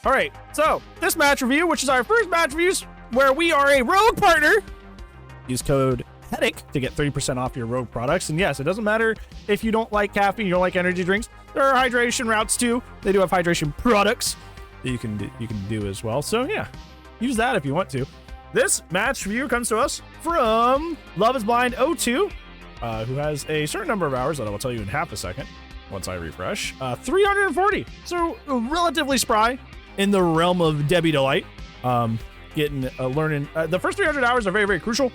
All right, so this match review, which is our first match reviews where we are a rogue partner, use code Headache to get 30% off your rogue products. And yes, it doesn't matter if you don't like caffeine, you don't like energy drinks. There are hydration routes too. They do have hydration products that you can do as well. So yeah, use that if you want to. This match review comes to us from Love is Blind 02, who has a certain number of hours that I will tell you in half a second once I refresh. 340, so relatively spry in the realm of Debbie Delight. Learning. The first 300 hours are very, very crucial.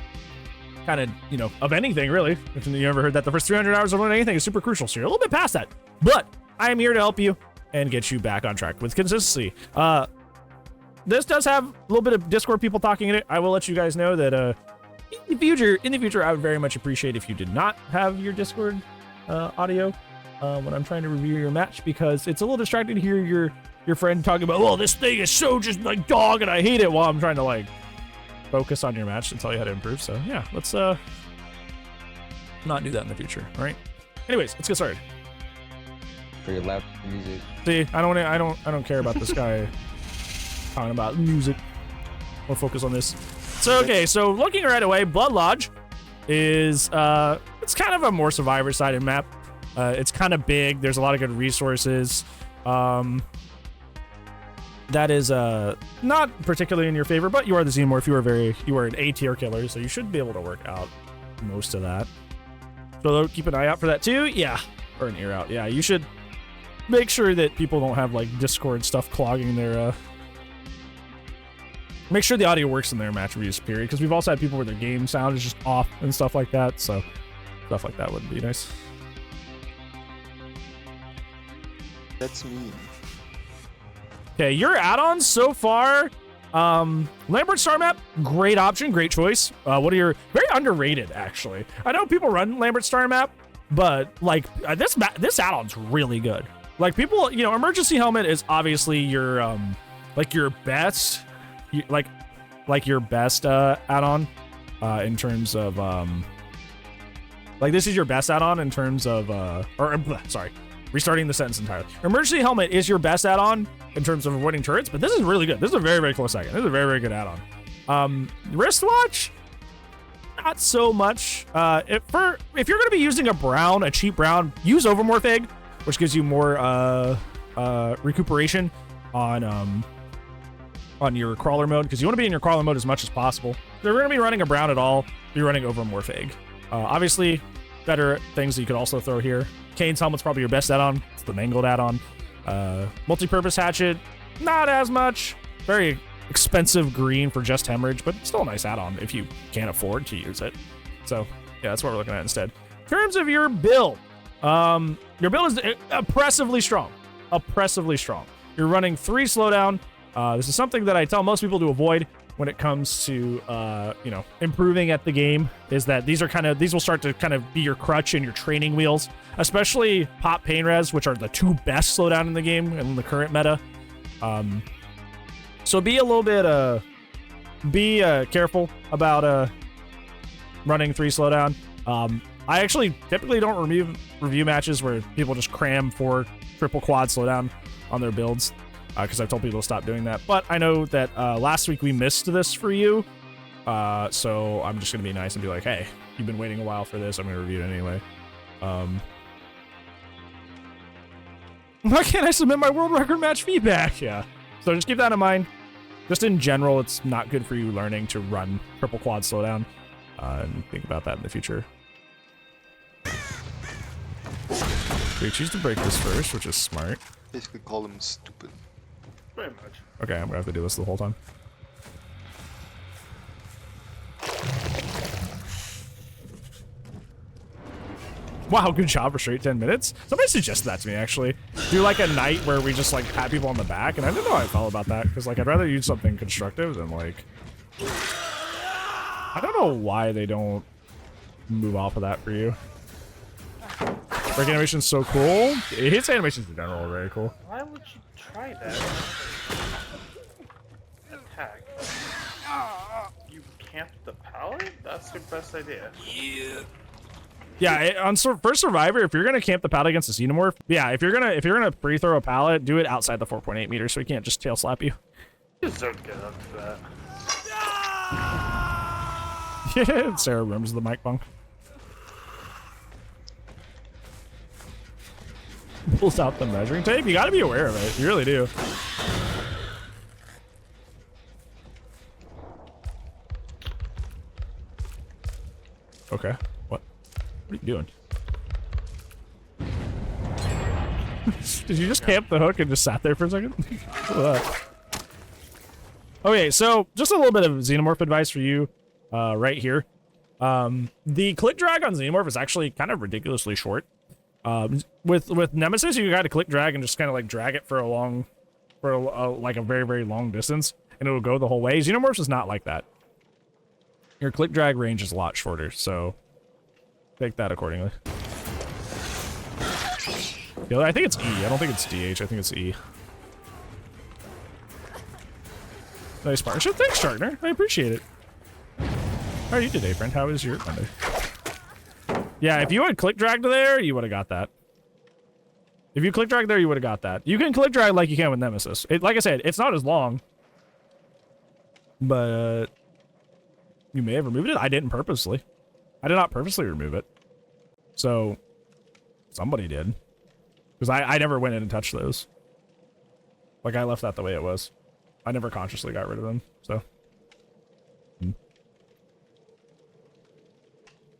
Kind of, you know, of anything really. If you ever heard that the first 300 hours of learning anything is super crucial. So you're a little bit past that, but I am here to help you and get you back on track with consistency. This does have a little bit of Discord people talking in it. I will let you guys know that in the future, I would very much appreciate if you did not have your Discord audio when I'm trying to review your match, because it's a little distracting to hear your friend talking about, well, this thing is so just like dog and I hate it, while I'm trying to like focus on your match and tell you how to improve. So yeah, let's not do that in the future. All right. Anyways, let's get started. Pretty loud music. See, I don't care about this guy talking about music. We'll focus on this. So okay, so looking right away, Blood Lodge is it's kind of a more survivor-sided map. It's kind of big. There's a lot of good resources. That is not particularly in your favor, but you are the Xenomorph. You are an A tier killer, so you should be able to work out most of that. So keep an eye out for that too. Yeah, or an ear out. Yeah, you should make sure that people don't have like Discord stuff clogging their. Make sure the audio works in their match reviews, period. Because we've also had people where their game sound is just off and stuff like that. So stuff like that would be nice. That's me. Okay, your add-ons so far, Lambert Star Map, great option, great choice. What are your, very underrated actually. I know people run Lambert Star Map, but like this add-on's really good. Like people, you know, Emergency Helmet is obviously your like your best, like your best add-on in terms of like this is your best add-on in terms of sorry. Restarting the sentence entirely. Emergency Helmet is your best add-on in terms of avoiding turrets, but this is really good. This is a very, very close second. This is a very, very good add-on. Wristwatch, not so much. If you're going to be using a cheap brown, use Overmorph Egg, which gives you more recuperation on your crawler mode, because you want to be in your crawler mode as much as possible. If you're going to be running a brown at all, be running Overmorph Egg. Obviously, better things that you could also throw here. Kane's Helmet's probably your best add-on. It's the Mangled add-on. Multi-purpose hatchet, not as much. Very expensive green for just hemorrhage, but still a nice add-on if you can't afford to use it. So yeah, that's what we're looking at instead. In terms of your build is oppressively strong. Oppressively strong. You're running 3 slowdown. This is something that I tell most people to avoid when it comes to you know, improving at the game, is that these will start to kind of be your crutch and your training wheels, especially Pop Pain Res, which are the 2 best slowdown in the game in the current meta. So be a little bit careful about running 3 slowdown. I actually typically don't review matches where people just cram 4 triple quad slowdown on their builds, because I've told people to stop doing that. But I know that last week we missed this for you, so I'm just gonna be nice and be like, hey, you've been waiting a while for this, I'm gonna review it anyway. Why can't I submit my world record match feedback? Yeah, so just keep that in mind. Just in general, it's not good for you learning to run triple quad slowdown, and think about that in the future. We choose to break this first, which is smart. Basically call him stupid. Very much. Okay, I'm gonna have to do this the whole time. Wow, good job for straight 10 minutes. Somebody suggested that to me, actually. Do like a night where we just like pat people on the back, and I didn't know how I felt about that, because like I'd rather use something constructive than like... I don't know why they don't move off of that for you. Break animation's so cool. Hits animations in general are very cool. Why would you try that? Attack. You camp the pallet? That's your best idea. Yeah, first survivor, if you're gonna camp the pallet against the Xenomorph, yeah, if you're gonna free throw a pallet, do it outside the 4.8 meters so he can't just tail slap you. Just don't get up to that. Yeah, Sarah rims the mic bunk. Pulls out the measuring tape. You got to be aware of it. You really do. Okay. What are you doing? Did you just camp the hook and just sat there for a second? Okay, so just a little bit of Xenomorph advice for you right here. The click drag on Xenomorph is actually kind of ridiculously short. With Nemesis, you got to click drag and just kind of like drag it for like a very, very long distance, and it will go the whole way. Xenomorphs is not like that. Your click drag range is a lot shorter, so take that accordingly. Yeah, I think it's E. I don't think it's DH. I think it's E. Nice partnership. Thanks, Sharkner. I appreciate it. How are you today, friend? How is your Monday? Yeah, if you had click dragged there, you would have got that. If you click drag there, you would have got that. You can click drag like you can with Nemesis. Like I said, it's not as long. But you may have removed it. I didn't purposely. I did not purposely remove it. So somebody did. Because I never went in and touched those. Like, I left that the way it was. I never consciously got rid of them, so.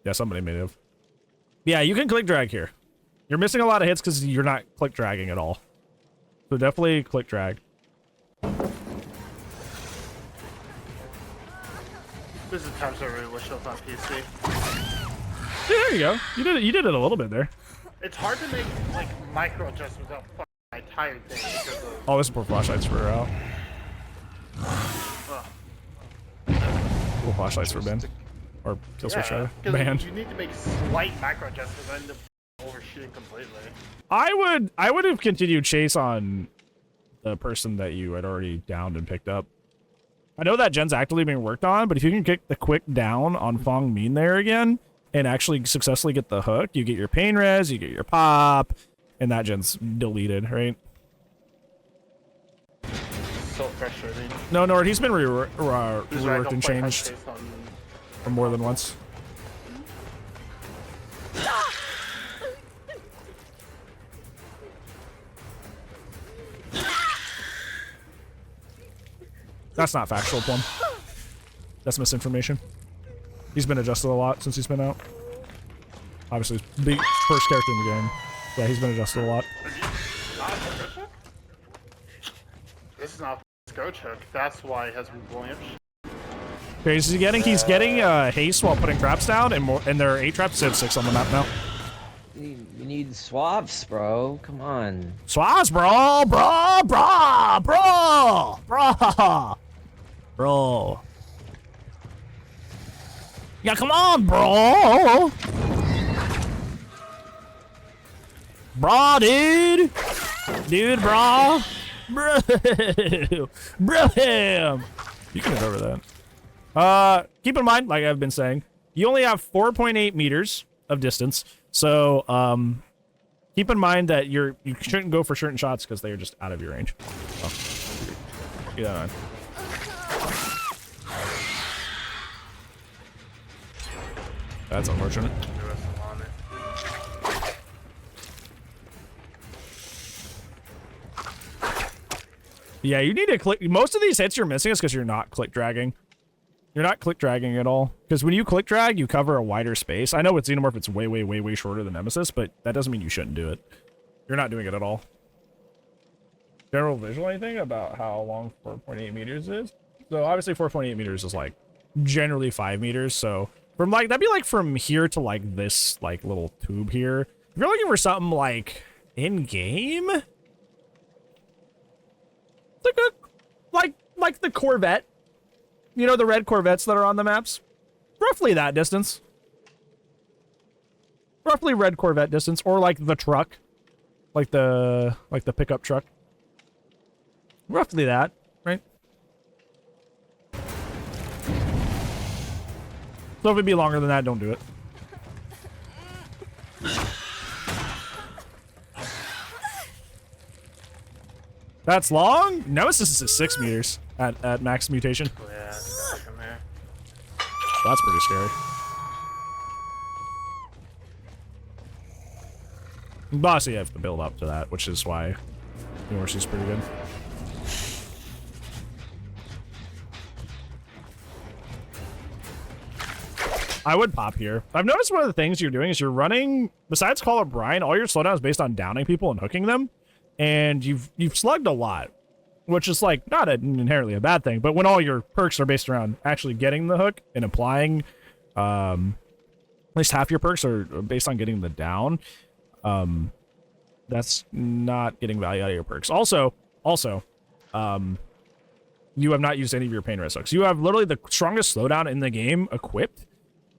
Yeah, somebody may have. Yeah, you can click drag here. You're missing a lot of hits because you're not click dragging at all. So definitely click drag. This is times I really wish I was on PC. Yeah, there you go. You did it a little bit there. It's hard to make like micro adjustments on my entire thing because of. Oh, this is poor flashlights for out. Cool flashlights for Ben. Or kill switch rather. Banned. You need to make slight micro adjustments and end up overshooting completely. I would have continued chase on the person that you had already downed and picked up. I know that gen's actively being worked on, but if you can kick the quick down on Fong Min there again and actually successfully get the hook, you get your pain res, you get your pop, and that gen's deleted, right? So frustrating. No, Nord, he's been reworked and changed for more than once. That's not factual, Plum. That's misinformation. He's been adjusted a lot since he's been out. Obviously, the first character in the game. Yeah, he's been adjusted a lot. This is not a Scourge Hook. That's why it has been blowing up. Okay, he's getting haste while putting traps down, and there are 8 traps instead of 6 on the map now. You need swaps, bro. Come on. Swaps, bro! Bro. Yeah, come on, bro! Bro, dude! Dude, bro! Bro! You can get over that. Keep in mind, like I've been saying, you only have 4.8 meters of distance, so, keep in mind that you shouldn't go for certain shots because they're just out of your range. Oh. Keep that in mind. That's unfortunate. Yeah, you need to click. Most of these hits you're missing is because you're not click dragging. You're not click dragging at all. Because when you click drag, you cover a wider space. I know with Xenomorph it's way, way, way, way shorter than Nemesis, but that doesn't mean you shouldn't do it. You're not doing it at all. General visual anything about how long 4.8 meters is? So obviously 4.8 meters is like generally 5 meters. So from like, that'd be like from here to like this like little tube here. If you're looking for something like in game, like the Corvette. You know, the red Corvettes that are on the maps? Roughly that distance. Roughly red Corvette distance, or like the truck. Like the pickup truck. Roughly that, right? So if it'd be longer than that, don't do it. That's long? Nemesis is 6 meters at max mutation. Yeah, stuck in there. Well, that's pretty scary. But obviously you have to build up to that, which is why Xenomorph's pretty good. I would pop here. I've noticed one of the things you're doing is you're running, besides Call of Brine, all your slowdown is based on downing people and hooking them. And you've slugged a lot, which is like not inherently a bad thing, but when all your perks are based around actually getting the hook and applying, at least half your perks are based on getting the down, that's not getting value out of your perks. Also, you have not used any of your pain res hooks. You have literally the strongest slowdown in the game equipped,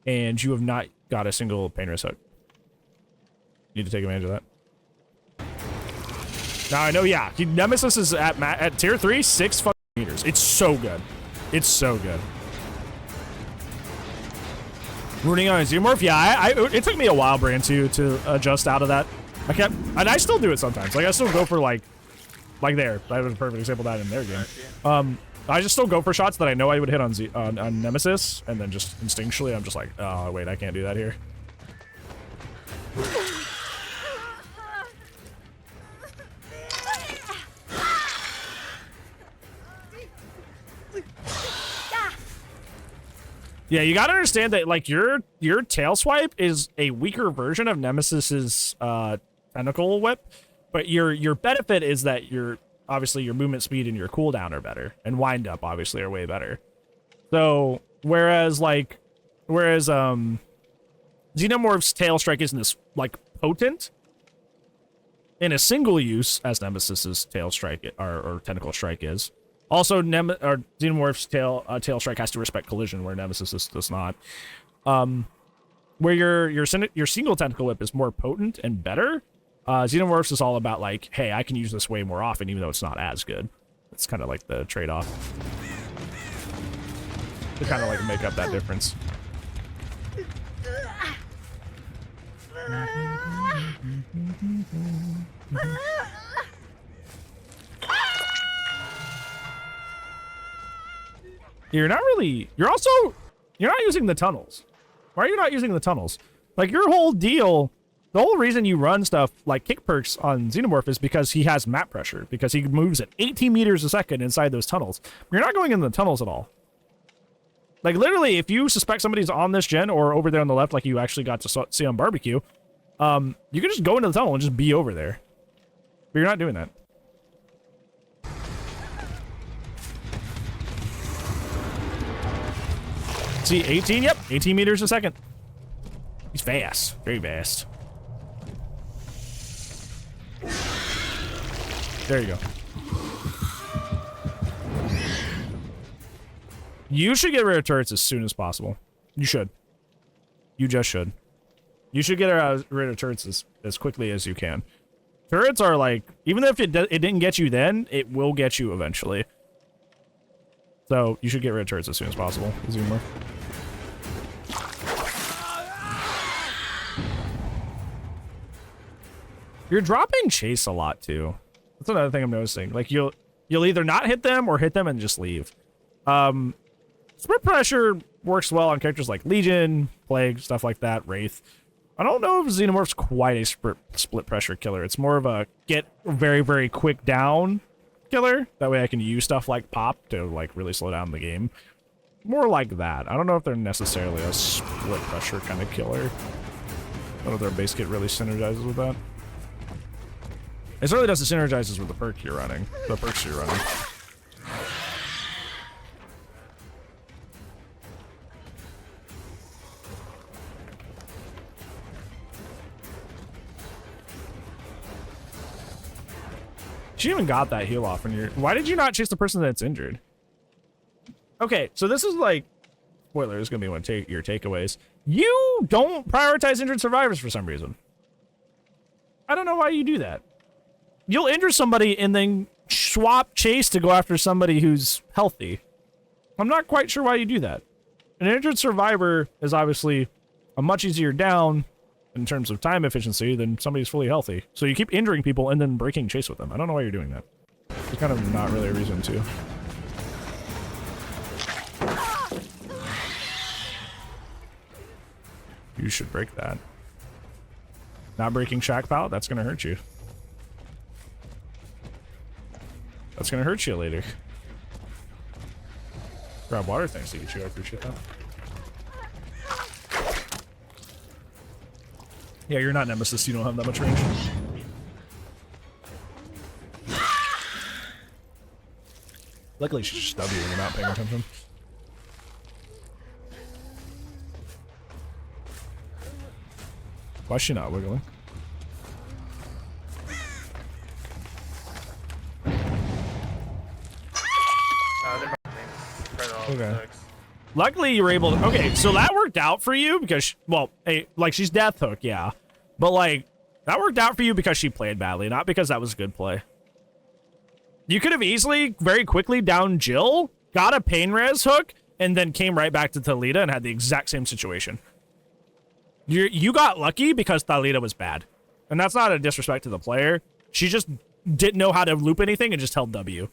and you have not got a single pain res hook. You need to take advantage of that. Now I know, yeah, Nemesis is at tier 3, 6 fucking meters. It's so good. It's so good. Ruining on a Xenomorph? Yeah, it took me a while, Brand, to adjust out of that. And I still do it sometimes. Like, I still go for, like there. That was a perfect example of that in their game. I just still go for shots that I know I would hit on Nemesis, and then just instinctually, I'm just like, oh, wait, I can't do that here. Yeah, you gotta understand that, like, your tail swipe is a weaker version of Nemesis's tentacle whip, but your benefit is that obviously your movement speed and your cooldown are better, and wind up obviously are way better. So whereas Xenomorph's tail strike isn't as like potent in a single use as Nemesis's tail strike or tentacle strike is. Also, Xenomorph's tail strike has to respect collision, where Nemesis does not. Where your single tentacle whip is more potent and better, Xenomorph's is all about like, hey, I can use this way more often, even though it's not as good. It's kind of like the trade-off to kind of like make up that difference. You're not using the tunnels. Why are you not using the tunnels? Like, your whole deal, the whole reason you run stuff like kick perks on Xenomorph is because he has map pressure, because he moves at 18 meters a second inside those tunnels. You're not going in the tunnels at all. Like, literally, if you suspect somebody's on this gen or over there on the left, like you actually got to see on barbecue, you can just go into the tunnel and just be over there. But you're not doing that. See, 18, yep, 18 meters a second. He's fast, very fast. There you go. You should get rid of turrets as soon as possible. You should. You just should. You should get rid of turrets as quickly as you can. Turrets are like, even if it didn't get you then, it will get you eventually. So you should get rid of turrets as soon as possible. Xenomorph. You're dropping chase a lot too. That's another thing I'm noticing. Like, you'll either not hit them or hit them and just leave. Split pressure works well on characters like Legion, Plague, stuff like that, Wraith. I don't know if Xenomorph's quite a split pressure killer. It's more of a get very, very quick down killer. That way I can use stuff like Pop to like really slow down the game. More like that. I don't know if they're necessarily a split pressure kind of killer. I don't know if their base kit really synergizes with that. It certainly doesn't synergizes with the perk you're running. The perks you're running. She even got that heal off when you're... Why did you not chase the person that's injured? Okay, so this is like... Spoiler, this is going to be one of your takeaways. You don't prioritize injured survivors for some reason. I don't know why you do that. You'll injure somebody and then swap chase to go after somebody who's healthy. I'm not quite sure why you do that. An injured survivor is obviously a much easier down in terms of time efficiency than somebody who's fully healthy. So you keep injuring people and then breaking chase with them. I don't know why you're doing that. There's kind of not really a reason to. You should break that. Not breaking Shack Pallet, that's gonna hurt you. That's gonna hurt you later. Grab water, thanks to you, I appreciate that. Yeah, you're not Nemesis, you don't have that much range. Luckily she's just W and you're not paying attention. Why is she not wiggling? Okay. Luckily, you were able to. Okay, so that worked out for you because, well, hey, like she's Death Hook, yeah, but like that worked out for you because she played badly, not because that was a good play. You could have easily, very quickly down Jill, got a pain res hook, and then came right back to Talita and had the exact same situation. You got lucky because Talita was bad, and that's not a disrespect to the player. She just didn't know how to loop anything and just held W.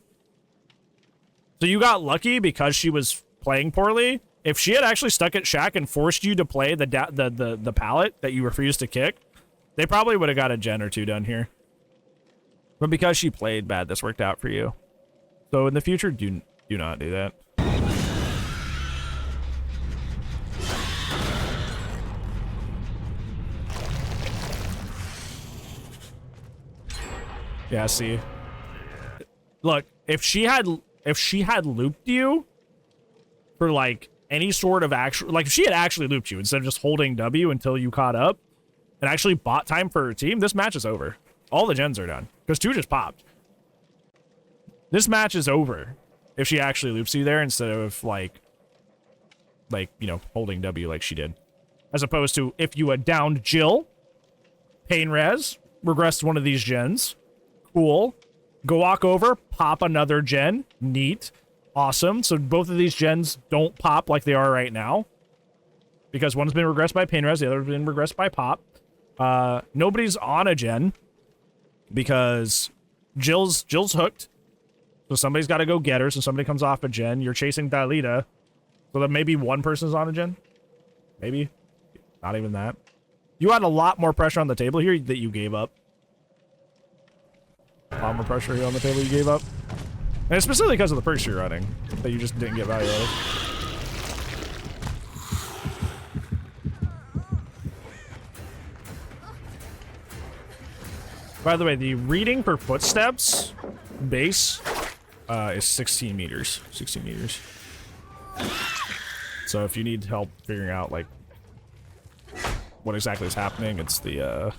So you got lucky because she was playing poorly. If she had actually stuck at Shack and forced you to play the pallet that you refused to kick, they probably would have got a gen or two done here. But because she played bad, this worked out for you. So in the future, do not do that. Yeah, see. Look, if she had looped you for like any sort of actual, like if she had actually looped you instead of just holding W until you caught up and actually bought time for her team, this match is over. All the gens are done because 2 just popped. This match is over if she actually loops you there instead of like, you know, holding W like she did. As opposed to if you had downed Jill, pain res, regressed one of these gens, cool. Go walk over, pop another gen. Neat. Awesome. So both of these gens don't pop like they are right now. Because one's been regressed by pain res, the other's been regressed by pop. Nobody's on a gen. Because Jill's hooked. So somebody's got to go get her. So somebody comes off a gen. You're chasing Dalita. So that maybe one person's on a gen. Maybe. Not even that. You had a lot more pressure on the table here that you gave up. A lot more pressure here on the table you gave up. And it's specifically because of the perks you're running that you just didn't get value out of. By the way, the reading for footsteps base is 16 meters. 16 meters. So if you need help figuring out like what exactly is happening, it's the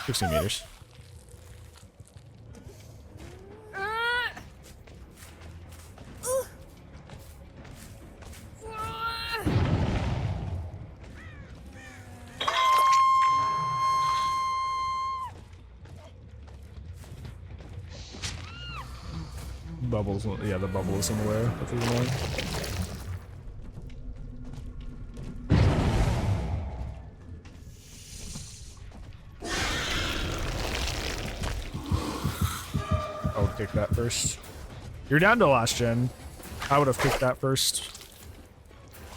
16 meters. Bubbles, yeah, the bubble is in the way. That's annoying. I would kick that first. You're down to last gen. I would have kicked that first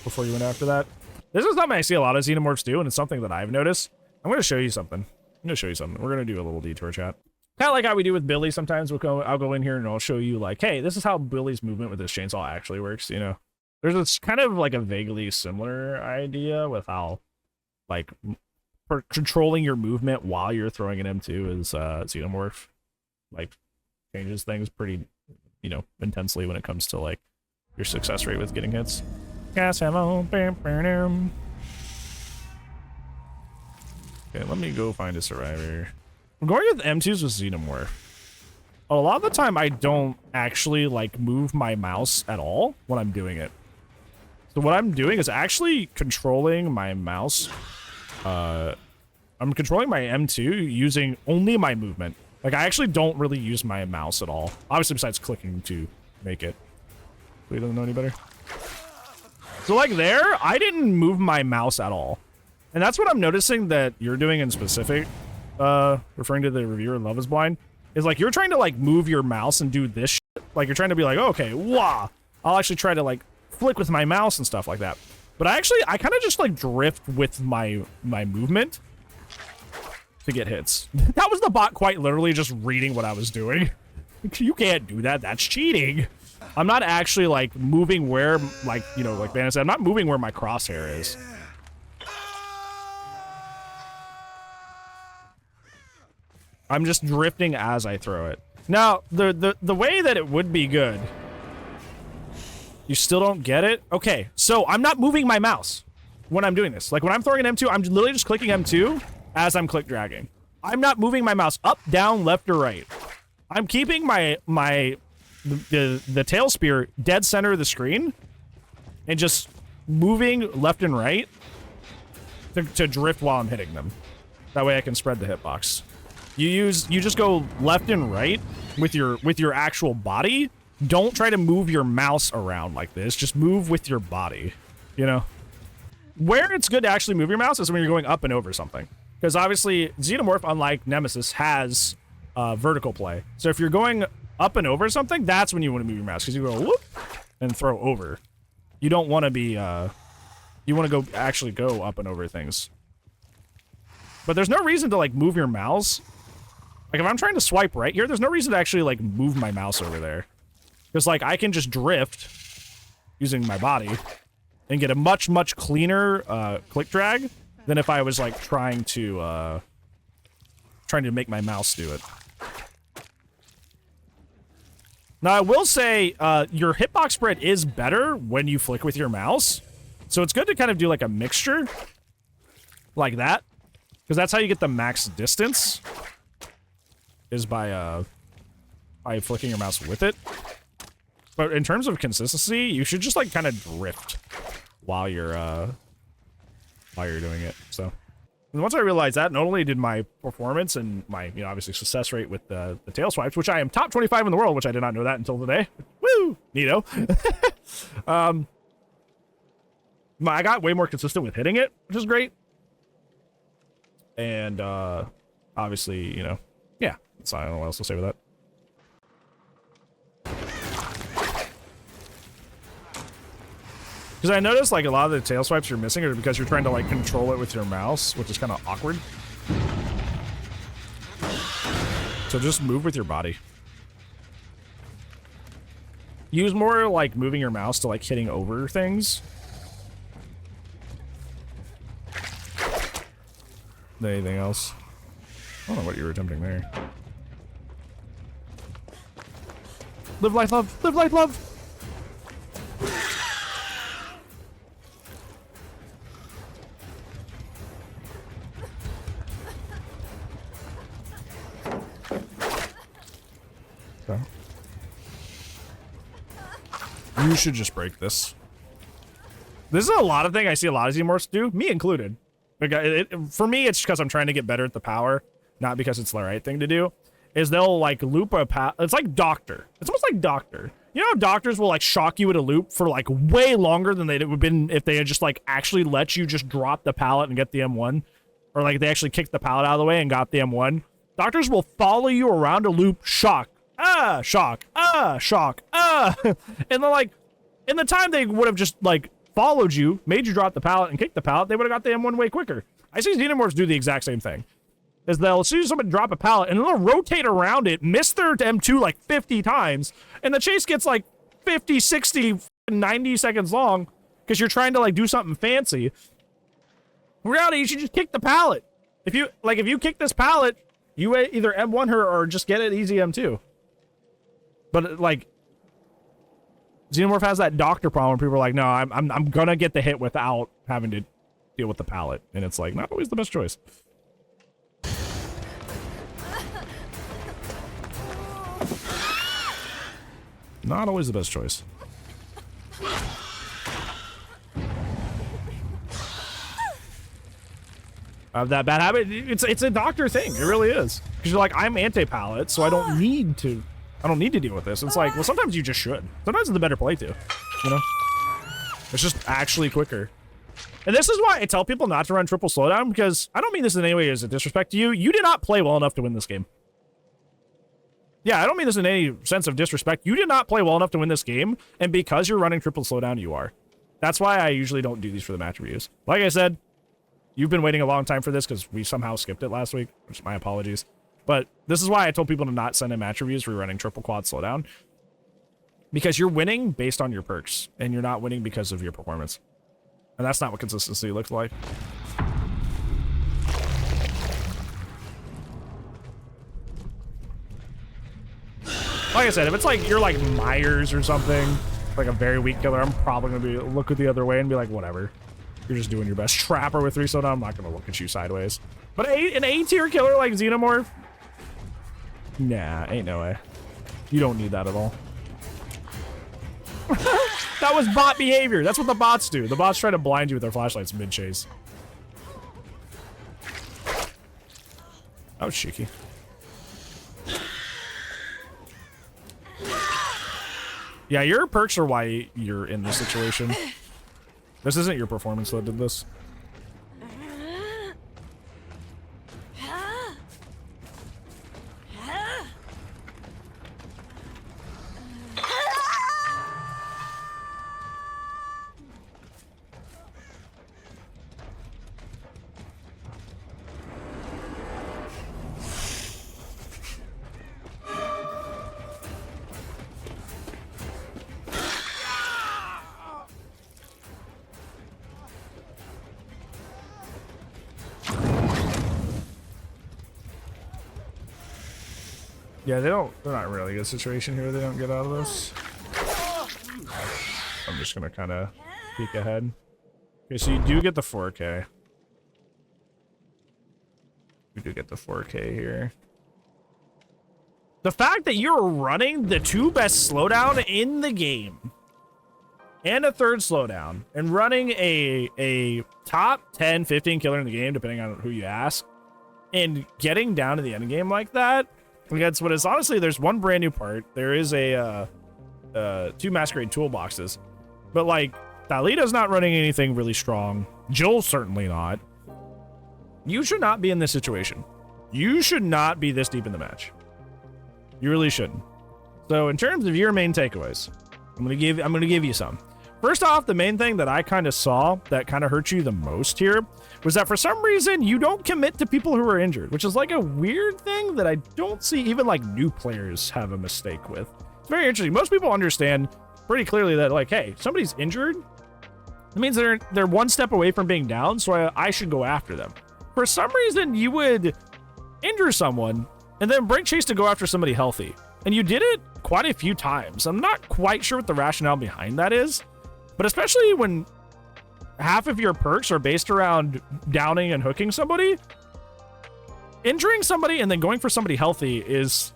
before you went after that. This is something I see a lot of Xenomorphs do, and it's something that I've noticed. I'm going to show you something. We're going to do a little detour chat. Kind of like how we do with Billy sometimes. I'll go in here and I'll show you like, hey, this is how Billy's movement with this chainsaw actually works, you know? There's this kind of like a vaguely similar idea with how, like, for controlling your movement while you're throwing an M2 is Xenomorph. Like, changes things pretty, you know, intensely when it comes to, like, your success rate with getting hits. Gas ammo. Okay, let me go find a survivor. I'm going with M2s with Xenomorph. A lot of the time, I don't actually, like, move my mouse at all when I'm doing it. So what I'm doing is actually controlling my mouse. I'm controlling my M2 using only my movement. Like, I actually don't really use my mouse at all. Obviously, besides clicking to make it. We don't know any better. So, like, there, I didn't move my mouse at all. And that's what I'm noticing that you're doing in specific. Referring to the reviewer Love is Blind. is like you're trying to like move your mouse and do this shit. Like you're trying to be like, okay, wah. I'll actually try to like flick with my mouse and stuff like that. But I kind of just like drift with my movement to get hits. That was the bot quite literally just reading what I was doing. You can't do that. That's cheating. I'm not actually like moving where, like, you know, like Bannon said, I'm not moving where my crosshair is. I'm just drifting as I throw it. Now, the way that it would be good, you still don't get it? Okay, so I'm not moving my mouse when I'm doing this. Like when I'm throwing an M2, I'm literally just clicking M2 as I'm click dragging. I'm not moving my mouse up, down, left, or right. I'm keeping the tail spear dead center of the screen and just moving left and right to drift while I'm hitting them. That way I can spread the hitbox. You just go left and right with your actual body. Don't try to move your mouse around like this. Just move with your body, you know? Where it's good to actually move your mouse is when you're going up and over something. Because obviously, Xenomorph, unlike Nemesis, has vertical play. So if you're going up and over something, that's when you want to move your mouse. Because you go whoop and throw over. You don't want to be, you want to actually go up and over things. But there's no reason to like move your mouse. Like if I'm trying to swipe right here, there's no reason to actually like move my mouse over there. Because like I can just drift using my body and get a much, much cleaner click drag than if I was like trying to make my mouse do it. Now I will say your hitbox spread is better when you flick with your mouse. So it's good to kind of do like a mixture like that. Because that's how you get the max distance, is by flicking your mouse with it. But in terms of consistency, you should just like kind of drift while you're doing it. So and once I realized that, not only did my performance and my, you know, obviously success rate with the tail swipes, which I am top 25 in the world, which I did not know that until today. Woo! Neato. I got way more consistent with hitting it, which is great. And obviously, you know, yeah, so I don't know what else to say with that. Because I noticed like a lot of the tail swipes you're missing are because you're trying to like control it with your mouse, which is kind of awkward. So just move with your body. Use more like moving your mouse to like hitting over things. Anything else? I don't know what you were attempting there. Live, life, love! Live, life, love! Okay. You should just break this. This is a lot of things I see a lot of Xenomorphs do, me included. For me, it's because I'm trying to get better at the power, not because it's the right thing to do. Is they'll like loop a it's like Doctor. It's almost like Doctor. You know how doctors will like shock you at a loop for like way longer than they would have been if they had just like actually let you just drop the pallet and get the M1, or like they actually kicked the pallet out of the way and got the M1. Doctors will follow you around a loop, shock, shock, shock, and then like in the time they would have just like followed you, made you drop the pallet and kick the pallet, they would have got the M1 way quicker. I see Xenomorphs do the exact same thing. Is they'll see somebody drop a pallet and they'll rotate around it, miss their M2 like 50 times, and the chase gets like 50, 60, 90 seconds long because you're trying to like do something fancy. In reality, you should just kick the pallet. If you kick this pallet, you either M1 her or just get it easy M2. But like Xenomorph has that doctor problem where people are like, no, I'm gonna get the hit without having to deal with the pallet, and it's like not always the best choice. Not always the best choice. I have that bad habit. It's a doctor thing. It really is. Because you're like, I'm anti-pallet, so I don't need to deal with this. It's like, well, sometimes you just should. Sometimes it's the better play too. You know? It's just actually quicker. And this is why I tell people not to run triple slowdown, because I don't mean this in any way as a disrespect to you. You did not play well enough to win this game. Yeah, I don't mean this in any sense of disrespect. You did not play well enough to win this game, and because you're running triple slowdown, you are. That's why I usually don't do these for the match reviews. Like I said, you've been waiting a long time for this because we somehow skipped it last week, which my apologies. But this is why I told people to not send in match reviews for running triple quad slowdown. Because you're winning based on your perks, and you're not winning because of your performance. And that's not what consistency looks like. Like I said, if it's like you're like Myers or something, like a very weak killer, I'm probably gonna be look the other way and be like, whatever. You're just doing your best. Trapper with 3 slowdown, I'm not gonna look at you sideways. But an A tier killer like Xenomorph, nah, ain't no way. You don't need that at all. That was bot behavior. That's what the bots do. The bots try to blind you with their flashlights mid-chase. That was cheeky. Yeah, your perks are why you're in this situation. This isn't your performance that did this. Yeah, they're not really a good situation here. They don't get out of this. I'm just gonna kind of peek ahead. Okay, so you do get the 4K. You do get the 4K here. The fact that you're running the 2 best slowdown in the game and a 3rd slowdown and running a top 10, 15 killer in the game, depending on who you ask, and getting down to the end game like that, that's what is honestly, there's one brand new part. There is a 2 masquerade toolboxes, but like Thalita's not running anything really strong. Joel's certainly not. You should not be in this situation. You should not be this deep in the match. You really shouldn't. So in terms of your main takeaways, I'm gonna give you some. First off, the main thing that I kind of saw that kind of hurt you the most here was that for some reason you don't commit to people who are injured, which is like a weird thing that I don't see even like new players have a mistake with. It's very interesting. Most people understand pretty clearly that like, hey, somebody's injured. It means they're one step away from being down, so I should go after them. For some reason, you would injure someone and then break chase to go after somebody healthy. And you did it quite a few times. I'm not quite sure what the rationale behind that is. But especially when half of your perks are based around downing and hooking somebody, injuring somebody and then going for somebody healthy is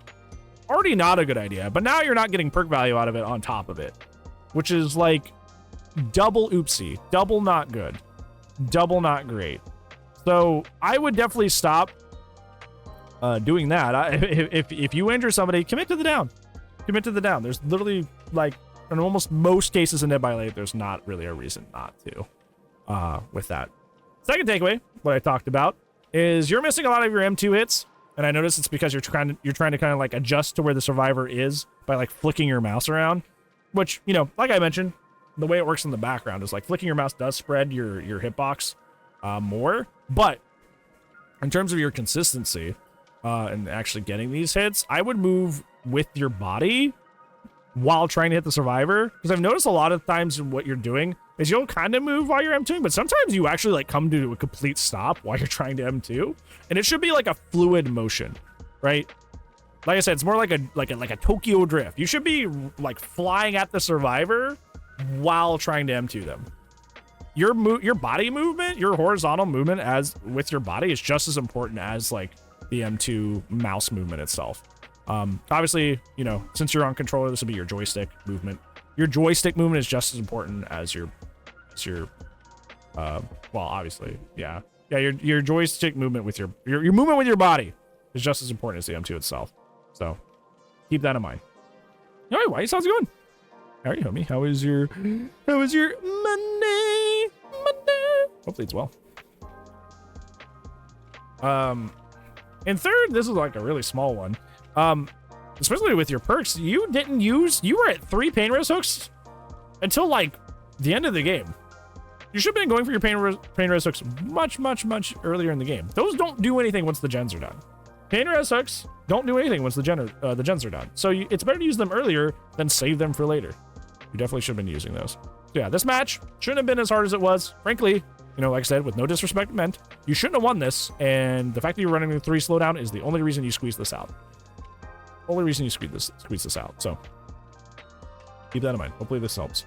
already not a good idea. But now you're not getting perk value out of it on top of it, which is like double oopsie, double not good, double not great. So I would definitely stop doing that. If you injure somebody, commit to the down. Commit to the down. There's literally like, in almost most cases in Dead by Late, there's not really a reason not to with that. Second takeaway, what I talked about, is you're missing a lot of your M2 hits. And I notice it's because you're trying to kind of like adjust to where the survivor is by like flicking your mouse around, which, you know, like I mentioned, the way it works in the background is like flicking your mouse does spread your hitbox more. But in terms of your consistency and actually getting these hits, I would move with your body while trying to hit the survivor, because I've noticed a lot of times what you're doing is you'll kind of move while you're M2ing, but sometimes you actually like come to a complete stop while you're trying to M2, and it should be like a fluid motion, right? Like I said, it's more like a Tokyo drift. You should be like flying at the survivor while trying to M2 them. Your body movement, your horizontal movement as with your body is just as important as like the M2 mouse movement itself. Obviously, you know, since you're on controller, this will be your joystick movement. Your joystick movement is just as important as your well, obviously, yeah, your joystick movement with your movement with your body is just as important as the M2 itself. So keep that in mind. All right, Weiss, how's it going? How are you, homie? How was your Monday? Hopefully it's well. And third, this is like a really small one. especially with your perks, you were at 3 pain res hooks until like the end of the game. You should have been going for your pain res hooks much earlier in the game. Those don't do anything once the gens are done. Pain res hooks don't do anything once the gens are done. So it's better to use them earlier than save them for later. You definitely should have been using those. So yeah, this match shouldn't have been as hard as it was. Frankly, you know, like I said, with no disrespect meant, you shouldn't have won this. And the fact that you're running the 3 slowdown is the only reason you squeeze this out. Only reason you squeeze this out. So keep that in mind. Hopefully this helps.